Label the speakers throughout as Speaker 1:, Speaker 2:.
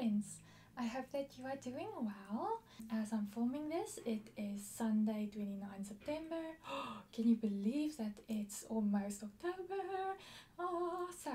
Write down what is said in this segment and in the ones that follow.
Speaker 1: friends, I hope that you are doing well. As I'm filming this, it is Sunday 29 September. Can you believe that it's almost October? So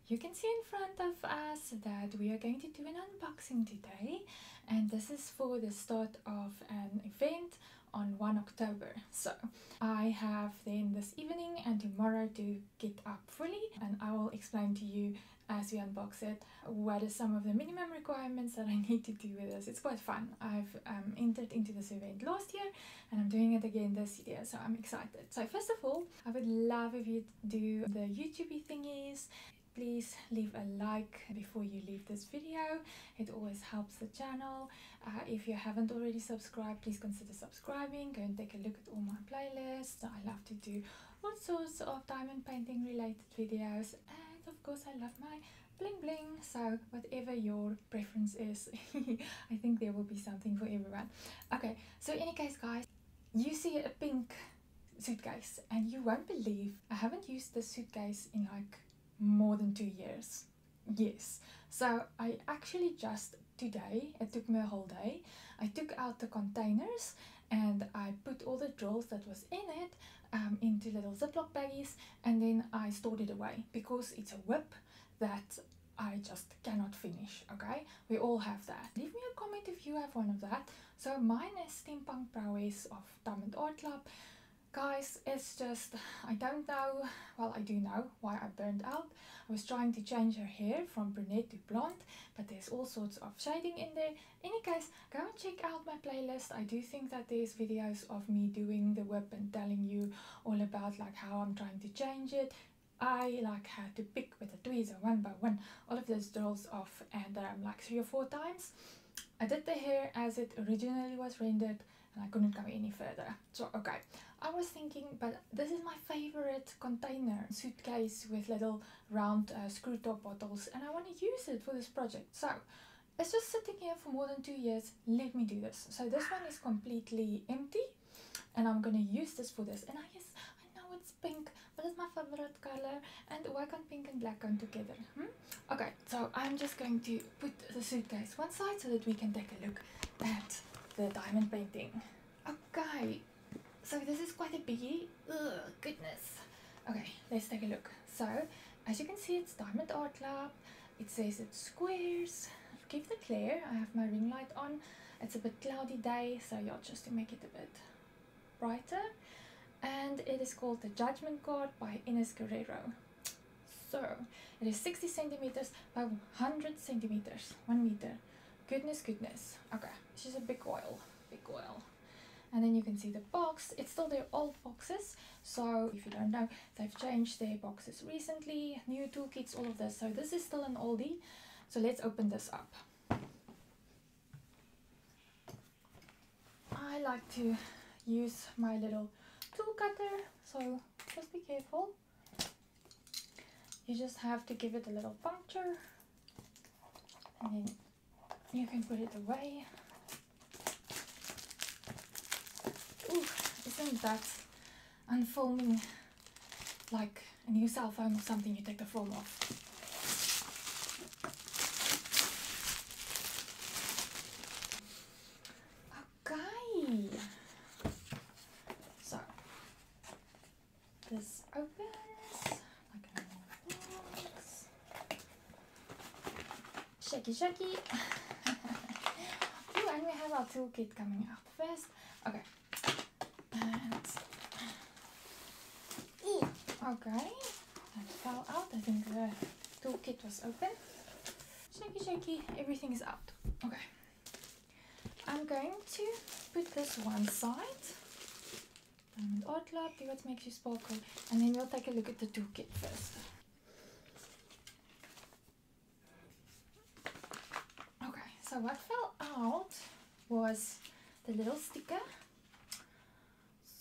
Speaker 1: you can see in front of us that we are going to do an unboxing today, and this is for the start of an event on 1 October. So I have then this evening and tomorrow to get up fully, and I will explain to you as we unbox it what are some of the minimum requirements that I need to do with this. It's quite fun. I've entered into this event last year and I'm doing it again this year, so I'm excited. So first of all, I would love if you do the YouTube thingies. Please leave a like before you leave this video. It always helps the channel. If you haven't already subscribed, please consider subscribing. Go and take a look at all my playlists. I love to do all sorts of diamond painting related videos, and of course I love my bling bling. So whatever your preference is, I think there will be something for everyone. Okay, so in any case guys, you see a pink suitcase and you won't believe I haven't used this suitcase in like more than 2 years. Yes, so I actually just today, it took me a whole day, I took out the containers and I put all the drills that was in it into little Ziploc baggies, and then I stored it away because it's a whip that I just cannot finish. Okay, we all have that. Leave me a comment if you have one of that. So mine is Steampunk Prowess of Diamond Art Club. Guys, it's just, I don't know, well I do know why I burned out. I was trying to change her hair from brunette to blonde, but there's all sorts of shading in there. Any case, go and check out my playlist. I do think that there's videos of me doing the whip and telling you all about like how I'm trying to change it. I like had to pick with a tweezer one by one all of those drills off, and like 3 or 4 times. I did the hair as it originally was rendered and I couldn't go any further. So okay, I was thinking, but this is my favorite container suitcase with little round screw top bottles, and I want to use it for this project. So it's just sitting here for more than 2 years. Let me do this. So this one is completely empty and I'm gonna use this for this. And I know it's pink, but it's my favorite color, and why can't pink and black come together? Okay, so I'm just going to put the suitcase one side so that we can take a look at the diamond painting. Okay, so this is quite a biggie. Ugh, goodness. Okay, let's take a look. So as you can see, it's Diamond Art Club. It says it's squares. Keep the glare. I have my ring light on. It's a bit cloudy day, so yeah, just to make it a bit brighter. And it is called the Judgement card by Enys Guerrero. So it is 60 centimeters by 100 centimeters, 1 meter. Goodness. Okay, this is a big oil. And then you can see the box. It's still their old boxes, so if you don't know, they've changed their boxes recently, new toolkits, all of this. So this is still an oldie. So let's open this up. I like to use my little tool cutter, so just be careful. You just have to give it a little puncture and then you can put it away. Ooh, isn't that unfolding like a new cell phone or something? You take the foam off. Okay, so this opens like a normal box. Shaky. Ooh, and we have our toolkit coming out first. Okay. And okay, that fell out. I think the toolkit was open. Shaky, everything is out. Okay, I'm going to put this one side. Diamond Art Club, do what makes you sparkle, and then we'll take a look at the toolkit first. Okay, so what fell out was the little sticker.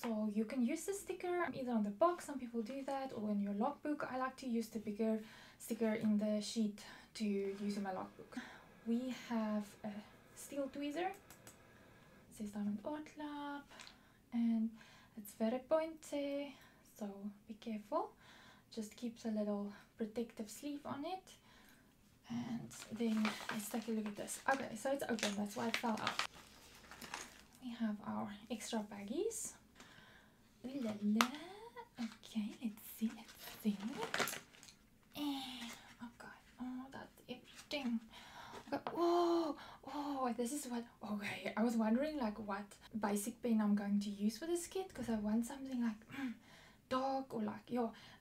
Speaker 1: So you can use the sticker either on the box, some people do that, or in your logbook. I like to use the bigger sticker in the sheet to use in my logbook. We have a steel tweezer. It says Diamond Art Club and it's very pointy, so be careful. Just keeps a little protective sleeve on it. And then let's take a look at this. Okay, so it's open, that's why it fell out. We have our extra baggies. Ooh la la. Okay, let's see. Okay, oh, that's everything. Okay. Oh, this is what. Okay, I was wondering like what basic pen I'm going to use for this kit, because I want something like dark or like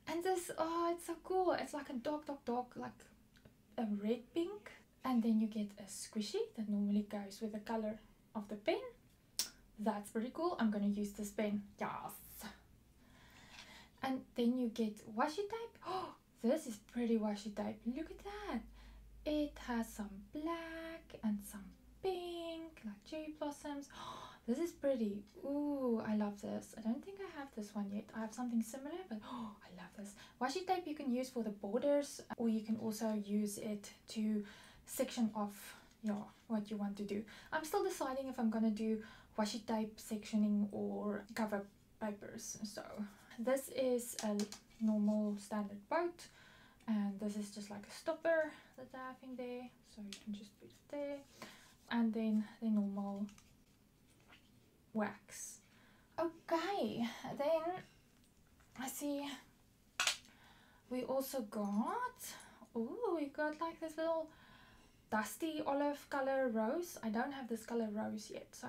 Speaker 1: and this, oh, it's so cool. It's like a dark, like a red pink, and then you get a squishy that normally goes with the color of the pen. That's pretty cool. I'm gonna use this pen. Yes. And then you get washi tape. Oh, this is pretty washi tape. Look at that. It has some black and some pink, like cherry blossoms. Oh, this is pretty. Ooh, I love this. I don't think I have this one yet. I have something similar, but oh, I love this. Washi tape you can use for the borders, or you can also use it to section off what you want to do. I'm still deciding if I'm gonna do washi tape sectioning or cover papers. So this is a normal standard boat, and this is just like a stopper that I have in there, so you can just put it there. And then the normal wax. Okay, then I see we also got, we got like this little dusty olive color rose. I don't have this color rose yet. So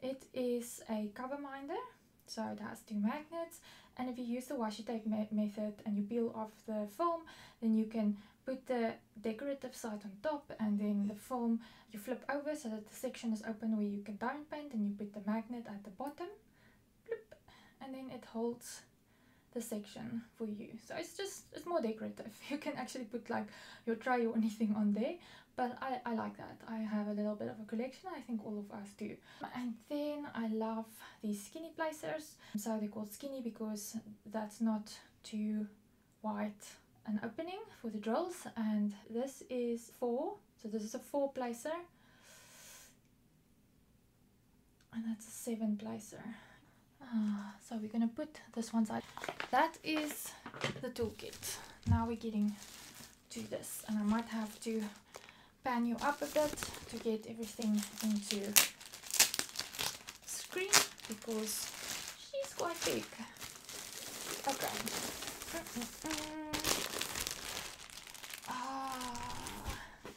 Speaker 1: it is a cover minder, so it has 2 magnets, and if you use the washi tape method and you peel off the film, then you can put the decorative side on top, and then the film you flip over so that the section is open where you can diamond paint, and you put the magnet at the bottom, bloop, and then it holds the section for you. So it's more decorative. You can actually put like your tray or anything on there, but I like that. I have a little bit of a collection. I think all of us do. And then I love these skinny placers. So they're called skinny because that's not too wide an opening for the drills, and this is 4, so this is a 4 placer, and that's a 7 placer. So we're gonna put this one side. That is the toolkit. Now we're getting to this, and I might have to pan you up a bit to get everything into screen because she's quite big. Okay.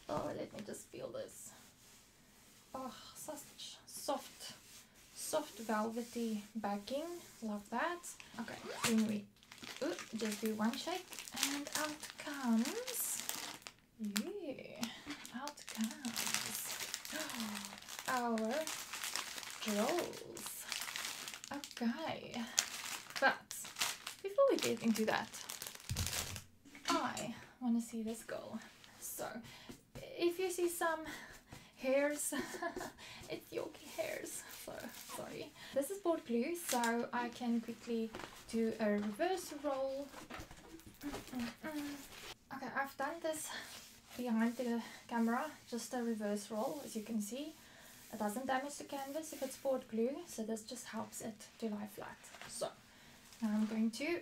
Speaker 1: Oh, let me just feel this. Oh, such soft velvety backing. Love that. Okay, then we just do one shake, and out comes, out comes our drills. Okay, but before we get into that, I want to see this go. So if you see some hairs, it's Yorkie hairs, so sorry. This is board glue, so I can quickly do a reverse roll. Okay, I've done this behind the camera, just a reverse roll. As you can see, it doesn't damage the canvas if it's board glue, so this just helps it to lie flat. So now I'm going to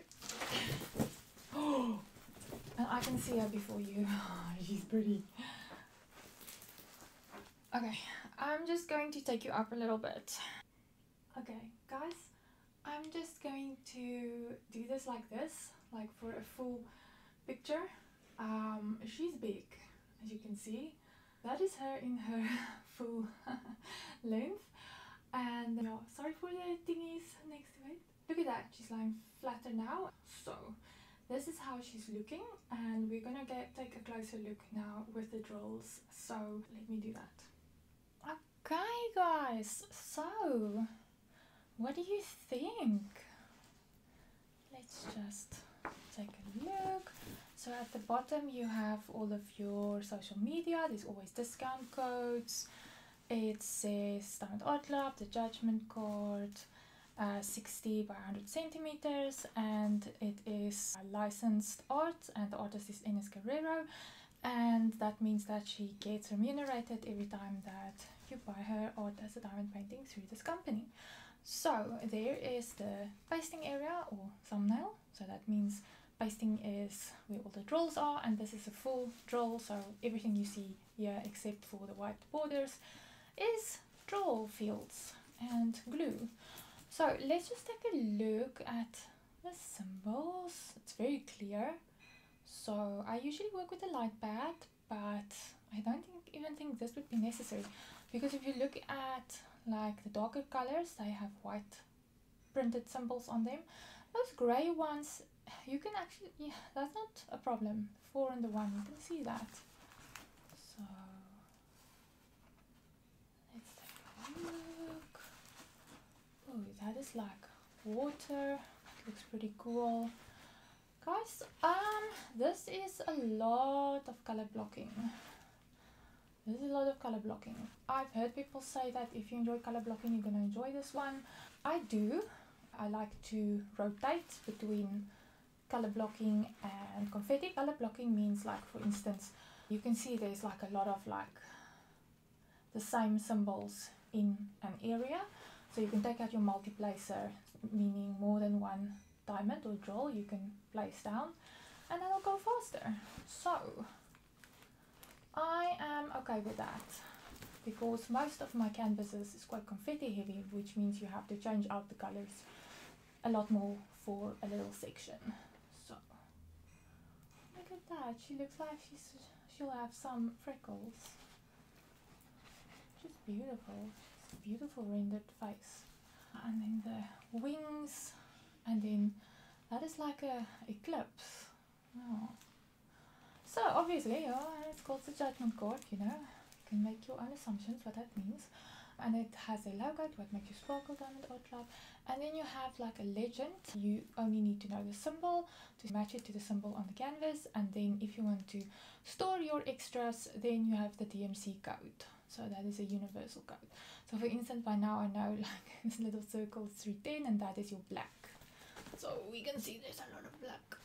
Speaker 1: and I can see her before you. She's pretty. Okay, I'm just going to take you up a little bit. Okay, guys, I'm just going to do this like for a full picture. She's big, as you can see. That is her in her full length. And sorry for the thingies next to it. Look at that, she's lying flatter now. So this is how she's looking, and we're gonna take a closer look now with the drills. So let me do that. Okay guys, so what do you think? Let's just take a look. So at the bottom you have all of your social media. There's always discount codes. It says Diamond Art Club, the Judgement card, 60 by 100 centimeters, and it is licensed art, and the artist is Enys Guerrero, and that means that she gets remunerated every time that you buy her art as a diamond painting through this company. So there is the pasting area or thumbnail, so that means pasting is where all the drills are, and this is a full drill, so everything you see here except for the white borders is drill fields and glue. So let's just take a look at the symbols. It's very clear. So I usually work with a light pad, but I don't even think this would be necessary, because if you look at like the darker colors, they have white printed symbols on them. Those grey ones, you can actually, yeah, that's not a problem. 4 and the 1, you can see that. So let's take a look. Oh, that is like water. It looks pretty cool. Guys, this is a lot of color blocking. This is a lot of color blocking. I've heard people say that if you enjoy color blocking, you're going to enjoy this one. I do. I like to rotate between color blocking and confetti. Color blocking means, like, for instance, you can see there's like a lot of like the same symbols in an area. So you can take out your multiplacer, meaning more than one diamond or drill you can place down, and that'll go faster. So I am okay with that, because most of my canvases is quite confetti heavy, which means you have to change out the colors a lot more for a little section. So look at that, she looks like she'll have some freckles. Just beautiful. Just a beautiful rendered face. And then the wings, and then that is like a eclipse. Oh. So obviously, it's called the Judgement card, you know. You can make your own assumptions what that means. And it has a logo, what makes you sparkle, diamond art club. And then you have like a legend. You only need to know the symbol to match it to the symbol on the canvas. And then if you want to store your extras, then you have the DMC code. So that is a universal code. So for instance, by now I know like this little circle is 310, and that is your black. So we can see there's a lot of black,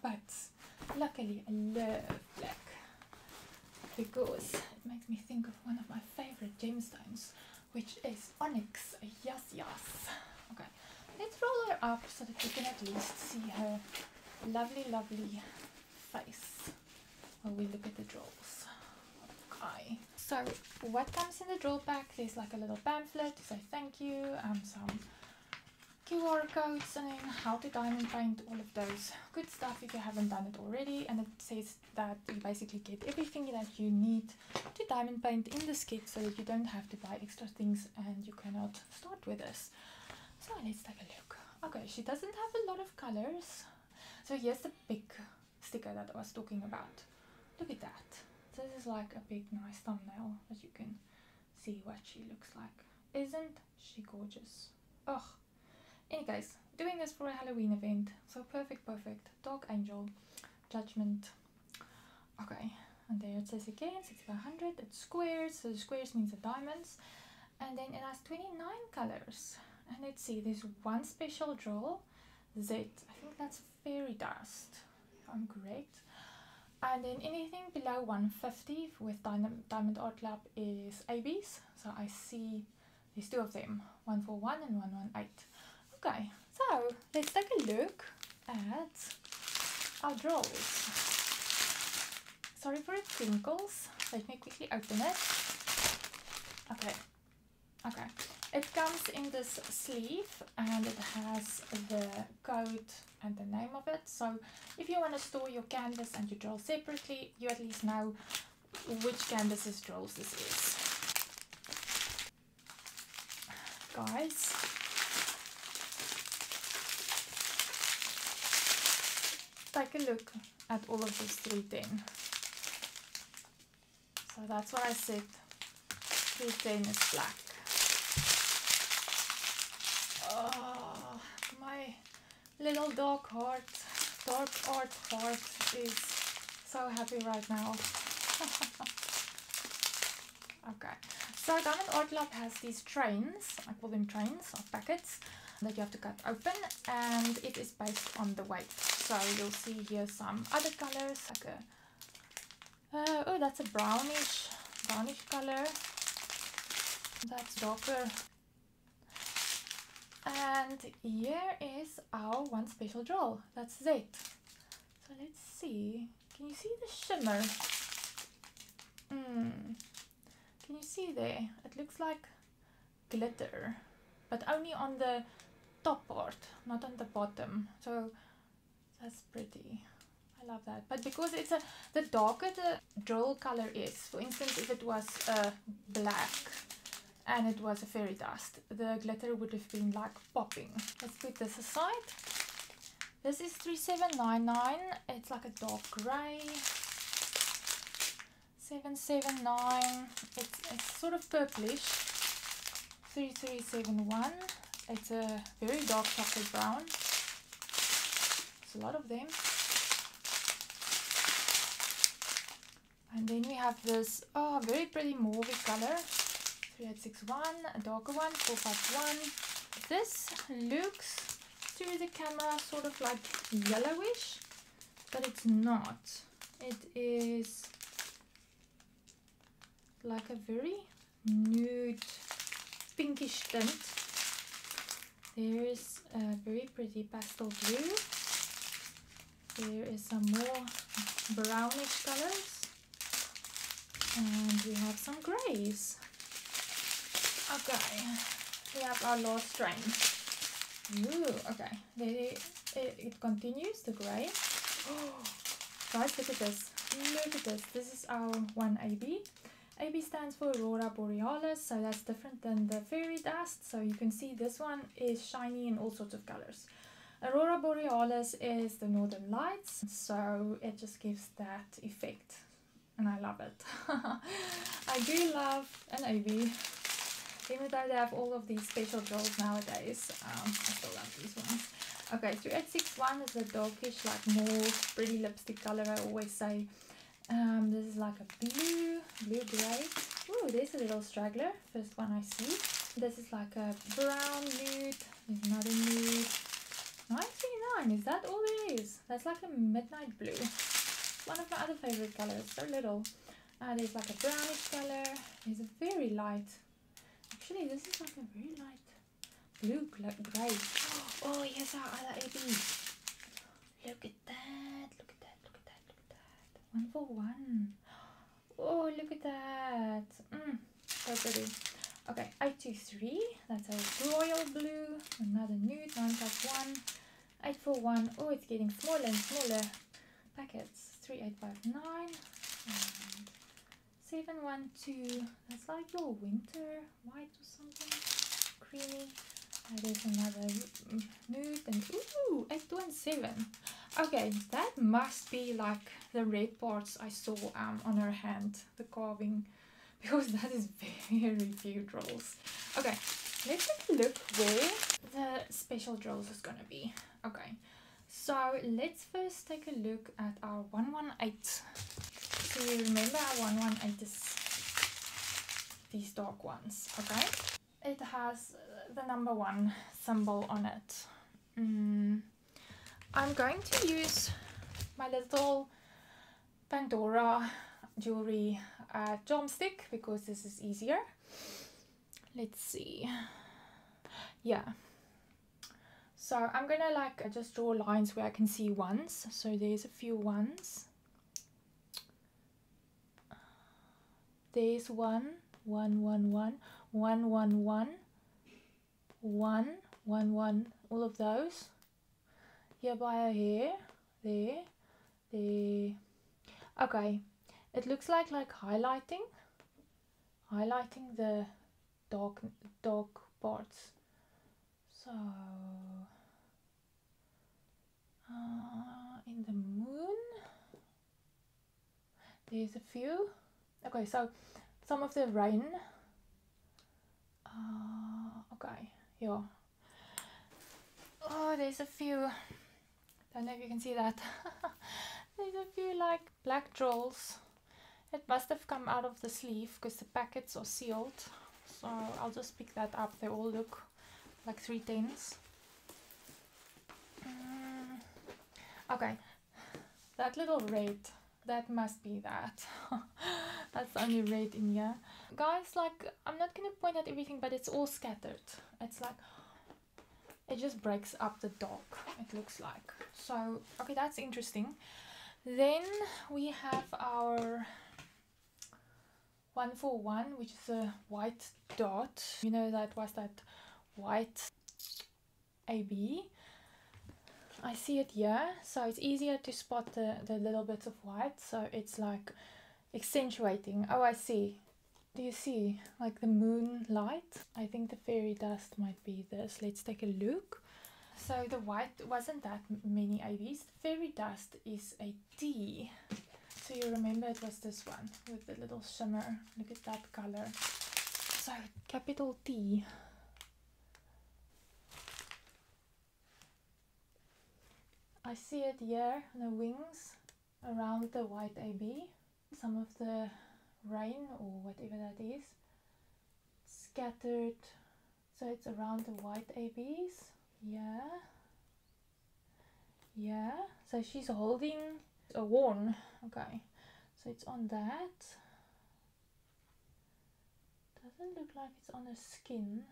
Speaker 1: but luckily I love black, because it makes me think of one of my favorite gemstones, which is onyx. Yes. Okay, let's roll her up so that you can at least see her lovely face while we look at the drills. Okay, so what comes in the drill pack? There's like a little pamphlet to say thank you, some QR codes, and then how to diamond paint, all of those good stuff if you haven't done it already. And it says that you basically get everything that you need to diamond paint in this kit, so that you don't have to buy extra things and you cannot start with this. So let's take a look. Okay, she doesn't have a lot of colors. So here's the big sticker that I was talking about. Look at that. This is like a big nice thumbnail that you can see what she looks like. Isn't she gorgeous? Oh. In any case, doing this for a Halloween event, so perfect. Dark Angel, Judgement. Okay, and there it says again 6x100. It's squares, so the squares means the diamonds, and then it has 29 colors. And let's see, there's one special drill, Z. I think that's fairy dust, if I'm correct. And then anything below 150 with Diamond Art Club is ABs. So I see there's 2 of them, 141 and 118. Okay, so let's take a look at our drills. Sorry for it tinkles. Let me quickly open it. Okay. It comes in this sleeve, and it has the code and the name of it. So if you want to store your canvas and your drill separately, you at least know which canvas's drills this is. Guys, take a look at all of this 310. So that's what I said, 310 is black. Oh, my little dark art heart is so happy right now. Okay, so Diamond Art Club has these trains, I call them trains of packets, that you have to cut open, and it is based on the weight. So you'll see here some other colors, like a oh, that's a brownish color. That's darker. And here is our one special drill. That's it. So let's see. Can you see the shimmer? Can you see there? It looks like glitter, but only on the top part, not on the bottom. So that's pretty. I love that. But because it's the darker the drill color is, for instance, if it was black and it was a fairy dust, the glitter would have been like popping. Let's put this aside. This is 3799. It's like a dark gray. 779. It's sort of purplish. 3371. It's a very dark chocolate brown. It's a lot of them. And then we have this very pretty mauve color. 3861, a darker one, 451. This looks through the camera sort of like yellowish, but it's not. It is like a very nude pinkish tint. There is a very pretty pastel blue. There is some more brownish colors, and we have some grays. Okay, we have our last strain. Ooh, okay, it continues, the gray. Oh, guys, look at this. Look at this. This is our 1AB. AB stands for Aurora Borealis, so that's different than the fairy dust. So you can see this one is shiny in all sorts of colors. Aurora Borealis is the northern lights, so it just gives that effect, and I love it. I do love an AB. Even though they have all of these special drills nowadays, I still love these ones. Okay, 3861 is a darkish, like more pretty lipstick color, I always say. This is like a blue-gray. Ooh, there's a little straggler, first one I see. This is like a brown nude, there's another nude. 939, is that all there is? That's like a midnight blue. One of my other favorite colors, so little. There's like a brownish color, there's a very light. Actually, this is like a very light blue gray. Oh, here's our other AB. Look at that, look at that, look at that, look at that. 1 for 1. Oh, look at that. So pretty. Okay, 823. That's a royal blue. Another nude, 951. 8 for 1. Oh, it's getting smaller and smaller packets. 3859. And 712, that's like your winter white or something, creamy. There's another nude, and ooh, 817. Okay, that must be like the red parts I saw on her hand, the carving, because that is very few drills. Okay, let's take a look where the special drills is gonna be. Okay, so let's first take a look at our 118. So you remember our 118 is these dark ones, okay? It has the number 1 symbol on it. I'm going to use my little Pandora jewelry chopstick because this is easier. Let's see. Yeah. So I'm gonna like just draw lines where I can see ones. So there's a few ones. There's 1, 1, 1, 1, 1, 1, 1, 1, 1, 1, all of those. Here by her hair, there, there. Okay, it looks like highlighting the dark parts. So in the moon, there's a few. Okay, so some of the rain. Okay, yeah. Oh, there's a few. Don't know if you can see that. There's a few like black drills. It must have come out of the sleeve because the packets are sealed. So I'll just pick that up. They all look like 310s. Okay, that little red. That must be that. That's the only red in here. Guys, like, I'm not going to point out everything, but it's all scattered. It's like, it just breaks up the dark, it looks like. So okay, that's interesting. Then we have our 141, which is a white dot. You know, that was that white AB. I see it here, so it's easier to spot the little bits of white, so it's like accentuating. Oh, I see. Do you see like the moonlight? I think the fairy dust might be this. Let's take a look. So the white wasn't that many ABs. The fairy dust is a T. So you remember it was this one with the little shimmer. Look at that color. So capital T. I see it here, the wings around the white AB. Some of the rain or whatever that is scattered, so it's around the white ABs. Yeah, so she's holding a wand. Okay, so it's on that. Doesn't look like it's on the skin.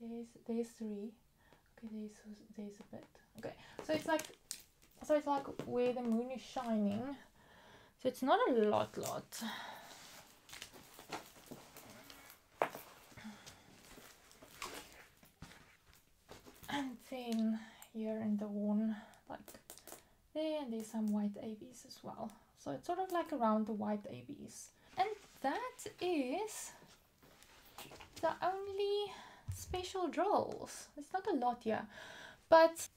Speaker 1: There's 3. Okay, there's a bit. Okay, so it's like where the moon is shining, so it's not a lot. And then here in the one, like there, and there's some white ABs as well. So it's sort of like around the white ABs. And that is the only special drills. It's not a lot here, but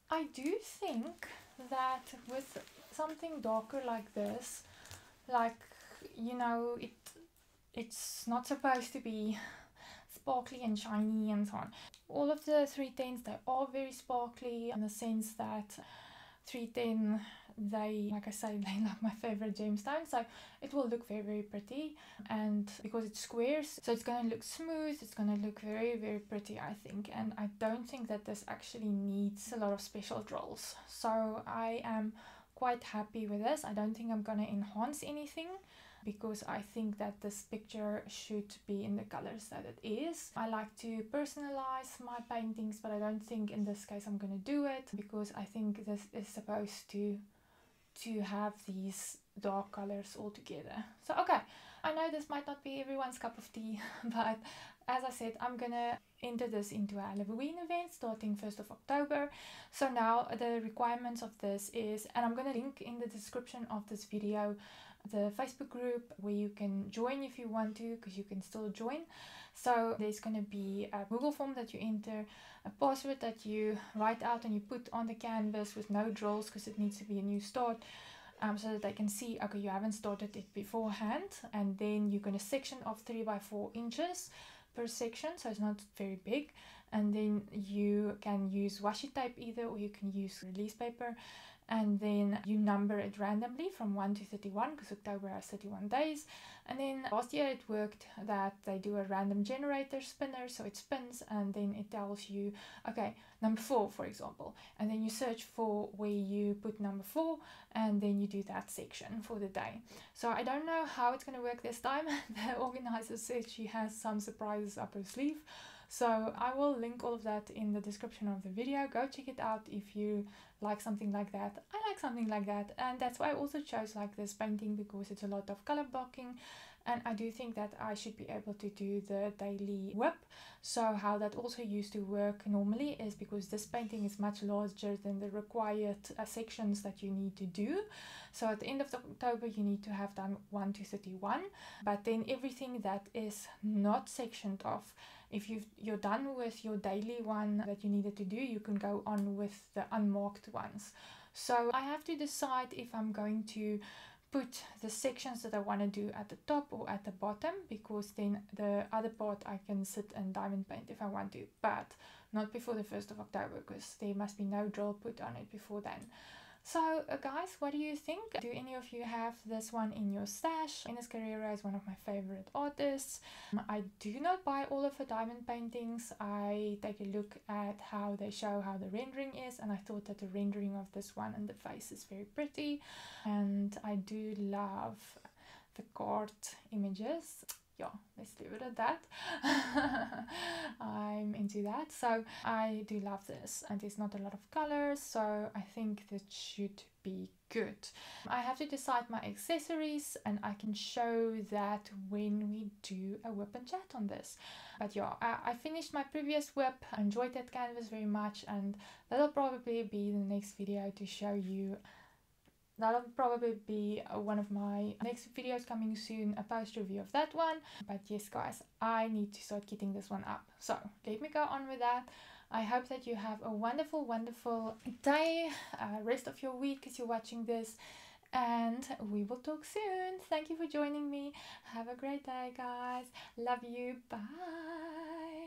Speaker 1: I do think that with something darker like this, like, you know, it's not supposed to be sparkly and shiny and so on. All of the 310s, they are very sparkly in the sense that 310, they, like I say, they like my favorite gemstone, so it will look very pretty. And because it's squares, so it's going to look smooth, it's going to look very pretty, I think. And I don't think that this actually needs a lot of special drills, so I am quite happy with this. I don't think I'm going to enhance anything, because I think that this picture should be in the colors that it is. I like to personalize my paintings, but I don't think in this case I'm going to do it, because I think this is supposed to have these dark colors all together. So okay, I know this might not be everyone's cup of tea, but as I said, I'm gonna enter this into a Halloween event starting 1st of October. So now the requirements of this is, and I'm gonna link in the description of this video, the Facebook group where you can join if you want to, because you can still join. So there's going to be a Google form that you enter, a password that you write out and you put on the canvas with no drills, because it needs to be a new start, so that they can see, okay, you haven't started it beforehand. And then you're going to section off 3 by 4 inches per section, so it's not very big. And then you can use washi tape either, or you can use release paper. And then you number it randomly from 1 to 31, because October has 31 days. And then last year it worked that they do a random generator spinner, so it spins and then it tells you, okay, number 4, for example. And then you search for where you put number 4, and then you do that section for the day. So I don't know how it's going to work this time. The organizer said she has some surprises up her sleeve. So I will link all of that in the description of the video. Go check it out if you like something like that. I like something like that, and that's why I also chose like this painting, because it's a lot of color blocking, and I do think that I should be able to do the daily whip. So how that also used to work normally is, because this painting is much larger than the required sections that you need to do. So at the end of October you need to have done 1 to 31, but then everything that is not sectioned off, if you're done with your daily one that you needed to do, you can go on with the unmarked ones. So I have to decide if I'm going to put the sections that I want to do at the top or at the bottom, because then the other part I can sit and diamond paint if I want to, but not before the 1st of October, because there must be no drill put on it before then. So guys, what do you think? Do any of you have this one in your stash? Enys Guerrero is one of my favorite artists. I do not buy all of her diamond paintings. I take a look at how they show how the rendering is, and I thought that the rendering of this one and the face is very pretty. And I do love the card images. yeah, let's leave it at that. I'm into that. So I do love this, and there's not a lot of colors, so I think that should be good. I have to decide my accessories, and I can show that when we do a whip and chat on this. But yeah, I finished my previous whip. I enjoyed that canvas very much, and that'll probably be the next video to show you. That'll probably be one of my next videos coming soon, a post review of that one. But yes guys, I need to start getting this one up. So let me go on with that. I hope that you have a wonderful day, rest of your week as you're watching this. And we will talk soon. Thank you for joining me. Have a great day guys. Love you. Bye.